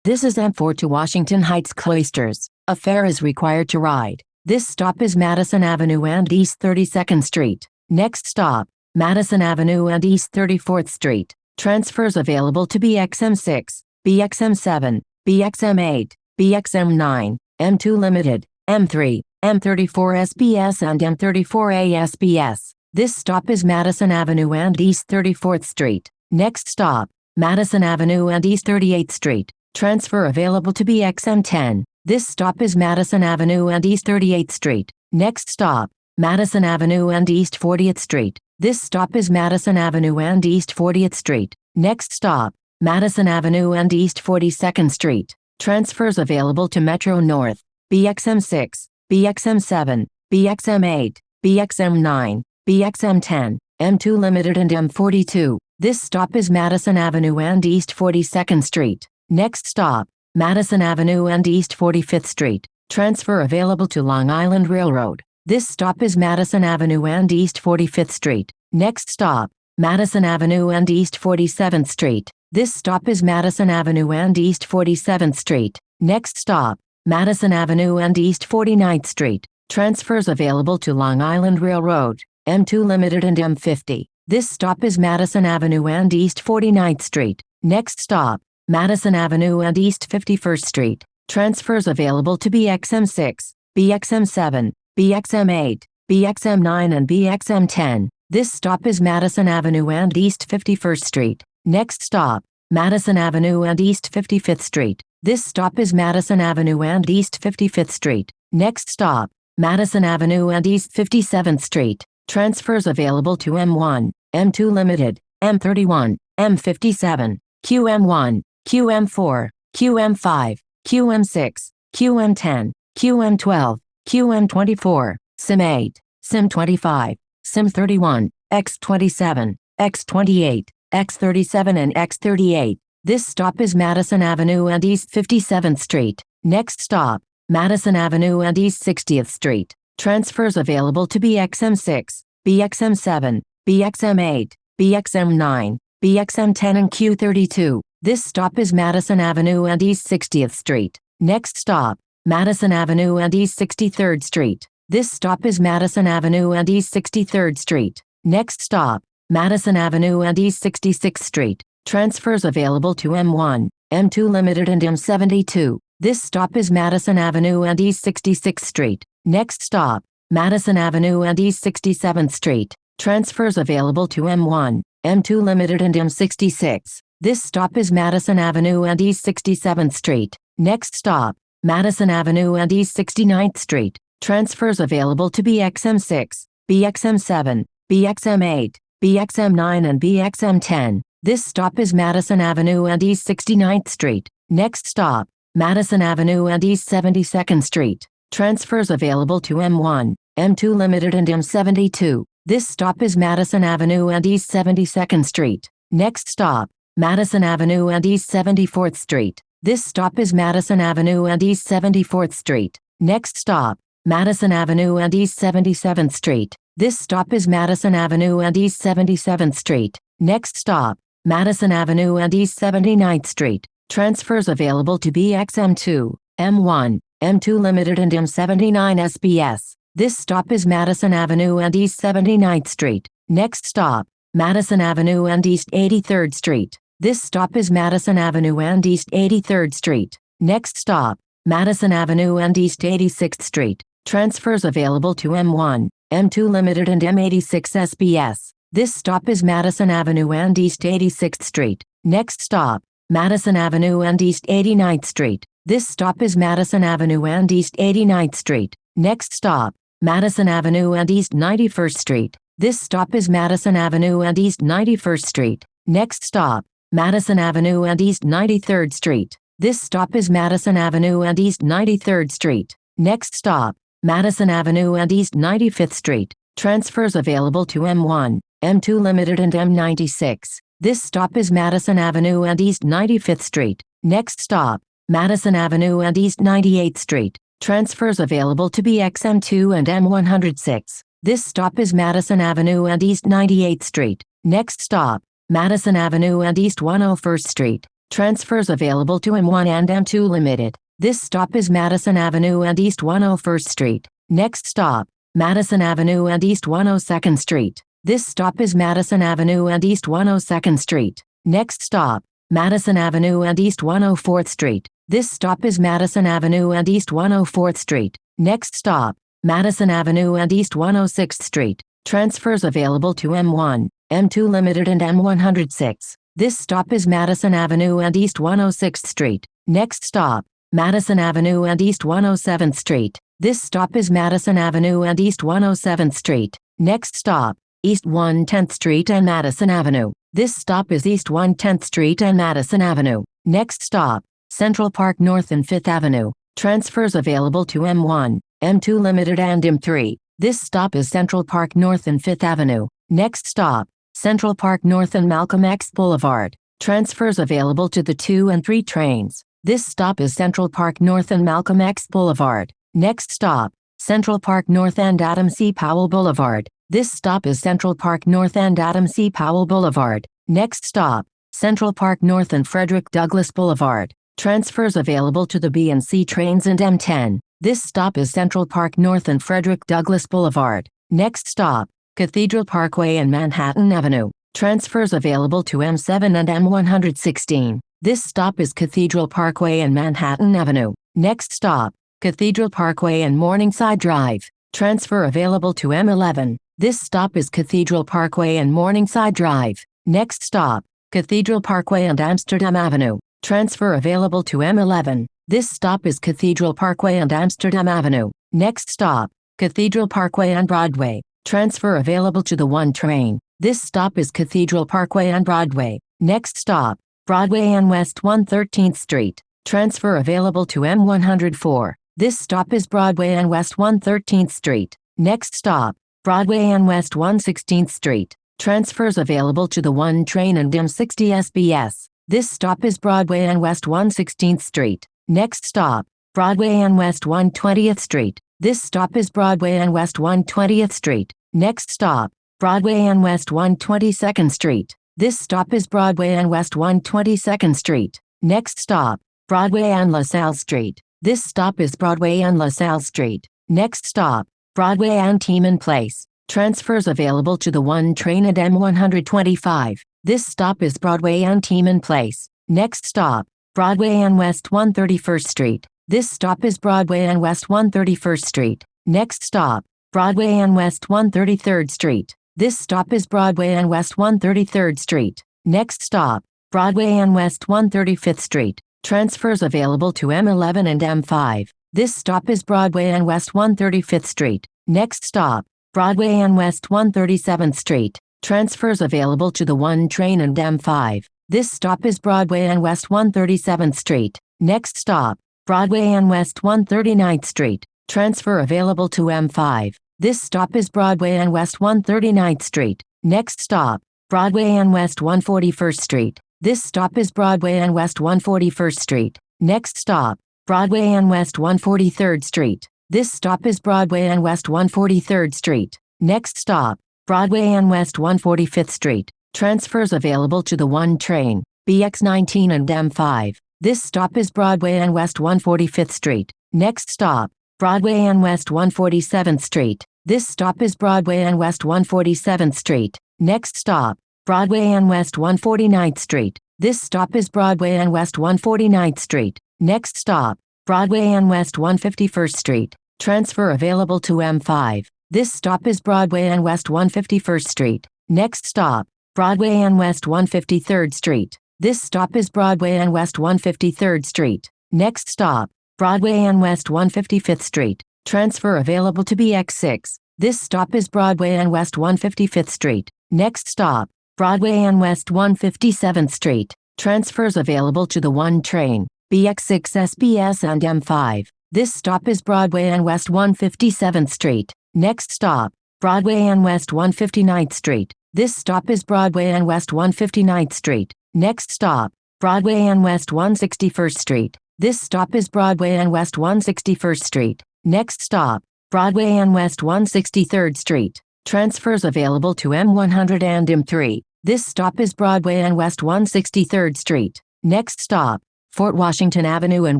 This is M4 to Washington Heights Cloisters. A fare is required to ride. This stop is Madison Avenue and East 32nd Street. Next stop, Madison Avenue and East 34th Street. Transfers available to BXM6, BXM7, BXM8, BXM9, M2 Limited, M3, M34 SBS and M34A SBS. This stop is Madison Avenue and East 34th Street. Next stop, Madison Avenue and East 38th Street. Transfer available to BXM10. This stop is Madison Avenue and East 38th Street. Next stop, Madison Avenue and East 40th Street. This stop is Madison Avenue and East 40th Street. Next stop, Madison Avenue and East 42nd Street. Transfers available to Metro North, BXM6, BXM7, BXM8, BXM9, BXM10, M2 Limited and M42. This stop is Madison Avenue and East 42nd Street. Next stop, Madison Avenue and East 45th Street. Transfer available to Long Island Railroad. This stop is Madison Avenue and East 45th Street. Next stop, Madison Avenue and East 47th Street. This stop is Madison Avenue and East 47th Street. Next stop, Madison Avenue and East 49th Street. Transfers available to Long Island Railroad, M2 Limited and M50. This stop is Madison Avenue and East 49th Street. Next stop, Madison Avenue and East 51st Street. Transfers available to BXM6, BXM7, BXM8, BXM9 and BXM10. This stop is Madison Avenue and East 51st Street. Next stop, Madison Avenue and East 55th Street. This stop is Madison Avenue and East 55th Street. Next stop, Madison Avenue and East 57th Street. Transfers available to M1, M2 Limited, M31, M57, QM1, QM4, QM5, QM6, QM10, QM12, QM24, SIM8, SIM25, SIM31, X27, X28, X37 and X38. This stop is Madison Avenue and East 57th Street. Next stop, Madison Avenue and East 60th Street. Transfers available to BXM6, BXM7, BXM8, BXM9, BXM10 and Q32. This stop is Madison Avenue and East 60th Street. Next stop, Madison Avenue and East 63rd Street. This stop is Madison Avenue and East 63rd Street. Next stop, Madison Avenue and East 66th Street. Transfers available to M1, M2 Limited and M72. This stop is Madison Avenue and East 66th Street. Next stop, Madison Avenue and East 67th Street. Transfers available to M1, M2 Limited and M66. This stop is Madison Avenue and East 67th Street. Next stop, Madison Avenue and East 69th Street. Transfers available to BXM6, BXM7, BXM8, BXM9 and BXM10. This stop is Madison Avenue and East 69th Street. Next stop, Madison Avenue and East 72nd Street. Transfers available to M1, M2 Limited and M72. This stop is Madison Avenue and East 72nd Street. Next stop, Madison Avenue and East 74th Street. This stop is Madison Avenue and East 74th Street. Next stop, Madison Avenue and East 77th Street. This stop is Madison Avenue and East 77th Street. Next stop, Madison Avenue and East 79th Street. Transfers available to BXM2, M1, M2 Limited and M79 SBS. This stop is Madison Avenue and East 79th Street. Next stop, Madison Avenue and East 83rd Street. This stop is Madison Avenue and East 83rd Street. Next stop, Madison Avenue and East 86th Street. Transfers available to M1, M2 Limited and M86 SBS. This stop is Madison Avenue and East 86th Street. Next stop, Madison Avenue and East 89th Street. This stop is Madison Avenue and East 89th Street. Next stop, Madison Avenue and East 91st Street. This stop is Madison Avenue and East 91st Street. Next stop, Madison Avenue and East 93rd Street. This stop is Madison Avenue and East 93rd Street. Next stop, Madison Avenue and East 95th Street. Transfers available to M1, M2 Limited and M96. This stop is Madison Avenue and East 95th Street. Next stop, Madison Avenue and East 98th Street. Transfers available to BXM2 and M106. This stop is Madison Avenue and East 98th Street. Next stop, Madison Avenue and East 101st Street. Transfers available to M1 and M2 Limited. This stop is Madison Avenue and East 101st Street. Next stop, Madison Avenue and East 102nd Street. This stop is Madison Avenue and East 102nd Street. Next stop, Madison Avenue and East 104th Street. This stop is Madison Avenue and East 104th Street. Next stop, Madison Avenue and East 106th Street. Transfers available to M1, M2 Limited and M106. This stop is Madison Avenue and East 106th Street. Next stop, Madison Avenue and East 107th Street. This stop is Madison Avenue and East 107th Street. Next stop, East 110th Street and Madison Avenue. This stop is East 110th Street and Madison Avenue. Next stop, Central Park North and 5th Avenue. Transfers available to M1, M2 Limited and M3. This stop is Central Park North and 5th Avenue. Next stop, Central Park North and Malcolm X Boulevard. Transfers available to the 2 and 3 trains. This stop is Central Park North and Malcolm X Boulevard. Next stop, Central Park North and Adam C. Powell Boulevard. This stop is Central Park North and Adam C. Powell Boulevard. Next stop, Central Park North and Frederick Douglass Boulevard. Transfers available to the B and C trains and M10. This stop is Central Park North and Frederick Douglass Boulevard. Next stop, Cathedral Parkway and Manhattan Avenue. Transfers available to M7 and M116. This stop is Cathedral Parkway and Manhattan Avenue. Next stop, Cathedral Parkway and Morningside Drive. Transfer available to M11. This stop is Cathedral Parkway and Morningside Drive. Next stop, Cathedral Parkway and Amsterdam Avenue. Transfer available to M11. This stop is Cathedral Parkway and Amsterdam Avenue. Next stop, Cathedral Parkway and Broadway. Transfer available to the 1 train. This stop is Cathedral Parkway and Broadway. Next stop, Broadway and West 113th Street. Transfer available to M104. This stop is Broadway and West 113th Street. Next stop, Broadway and West 116th Street. Transfers available to the 1 train and M60 SBS. This stop is Broadway and West 116th Street. Next stop, Broadway and West 120th Street. This stop is Broadway and West 120th Street. Next stop, Broadway and West 122nd Street. This stop is Broadway and West 122nd Street. Next stop, Broadway and LaSalle Street. This stop is Broadway and LaSalle Street. Next stop, Broadway and Tiemann Place. Transfers available to the 1 train at M125. This stop is Broadway and Tiemann Place. Next stop, Broadway and West 131st Street. This stop is Broadway and West 131st Street. Next stop, Broadway and West 133rd Street. This stop is Broadway and West 133rd Street. Next stop, Broadway and West 135th Street. Transfers available to M11 and M5. This stop is Broadway and West 135th Street. Next stop, Broadway and West 137th Street. Transfers available to the 1 train and M5. This stop is Broadway and West 137th Street. Next stop, Broadway and West 139th Street. Transfer available to M5. This stop is Broadway and West 139th Street. Next stop, Broadway and West 141st Street. This stop is Broadway and West 141st Street. Next stop, Broadway and West 143rd Street. This stop is Broadway and West 143rd Street. Next stop, Broadway and West 145th Street. Transfers available to the 1 train, BX19 and M5. This stop is Broadway and West 145th Street. Next stop, Broadway and West 147th Street. This stop is Broadway and West 147th Street. Next stop, Broadway and West 149th Street. This stop is Broadway and West 149th Street. Next stop, Broadway and West 151st Street. Transfer available to M5. This stop is Broadway and West 151st Street. Next stop, Broadway and West 153rd Street. This stop is Broadway and West 153rd Street. Next stop, Broadway and West 155th Street. Transfer available to BX6. This stop is Broadway and West 155th Street. Next stop, Broadway and West 157th Street. Transfers available to the 1 train, BX6 SBS and M5. This stop is Broadway and West 157th Street. Next stop, Broadway and West 159th Street. This stop is Broadway and West 159th Street. Next stop, Broadway and West 161st Street. This stop is Broadway and West 161st Street. Next stop, Broadway and West 163rd Street. Transfers available to M100 and M3. This stop is Broadway and West 163rd Street. Next stop, Fort Washington Avenue and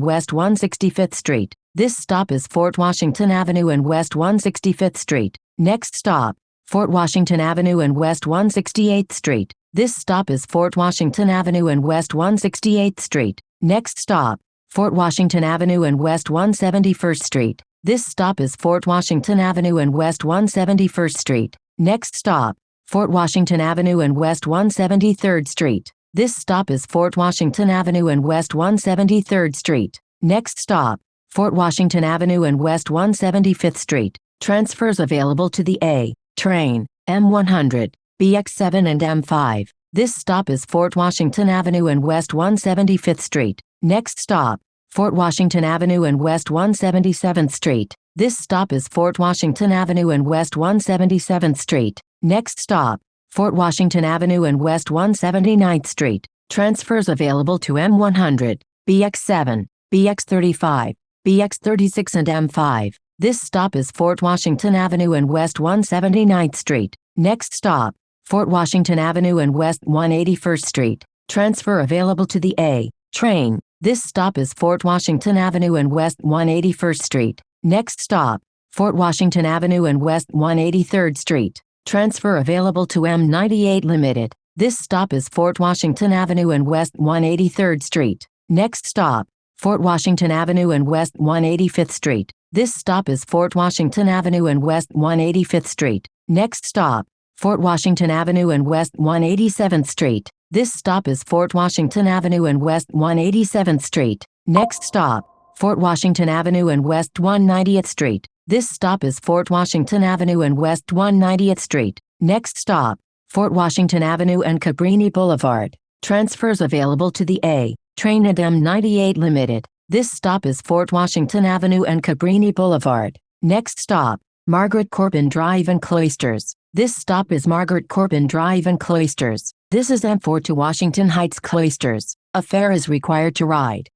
West 165th Street. This stop is Fort Washington Avenue and West 165th Street. Next stop, Fort Washington Avenue and West 168th Street. This stop is Fort Washington Avenue and West 168th Street. Next stop, Fort Washington Avenue and West 171st Street. This stop is Fort Washington Avenue and West 171st Street. Next stop, Fort Washington Avenue and West 173rd Street. This stop is Fort Washington Avenue and West 173rd Street. Next stop, Fort Washington Avenue and West 175th Street. Transfers available to the A train, M100, BX7 and M5. This stop is Fort Washington Avenue and West 175th Street. Next stop, Fort Washington Avenue and West 177th Street. This stop is Fort Washington Avenue and West 177th Street. Next stop, Fort Washington Avenue and West 179th Street. Transfers available to M100, BX7, BX35, BX36 and M5. This stop is Fort Washington Avenue and West 179th Street. Next stop, Fort Washington Avenue and West 181st Street. Transfer available to the A train. This stop is Fort Washington Avenue and West 181st Street. Next stop, Fort Washington Avenue and West 183rd Street. Transfer available to M98 Limited. This stop is Fort Washington Avenue and West 183rd Street. Next stop, Fort Washington Avenue and West 185th Street. This stop is Fort Washington Avenue and West 185th Street. Next stop, Fort Washington Avenue and West 187th Street. This stop is Fort Washington Avenue and West 187th Street. Next stop, Fort Washington Avenue and West 190th Street. This stop is Fort Washington Avenue and West 190th Street. Next stop, Fort Washington Avenue and Cabrini Boulevard. Transfers available to the A train at M98 Limited. This stop is Fort Washington Avenue and Cabrini Boulevard. Next stop, Margaret Corbin Drive and Cloisters. This stop is Margaret Corbin Drive and Cloisters. This is M4 to Washington Heights Cloisters. A fare is required to ride.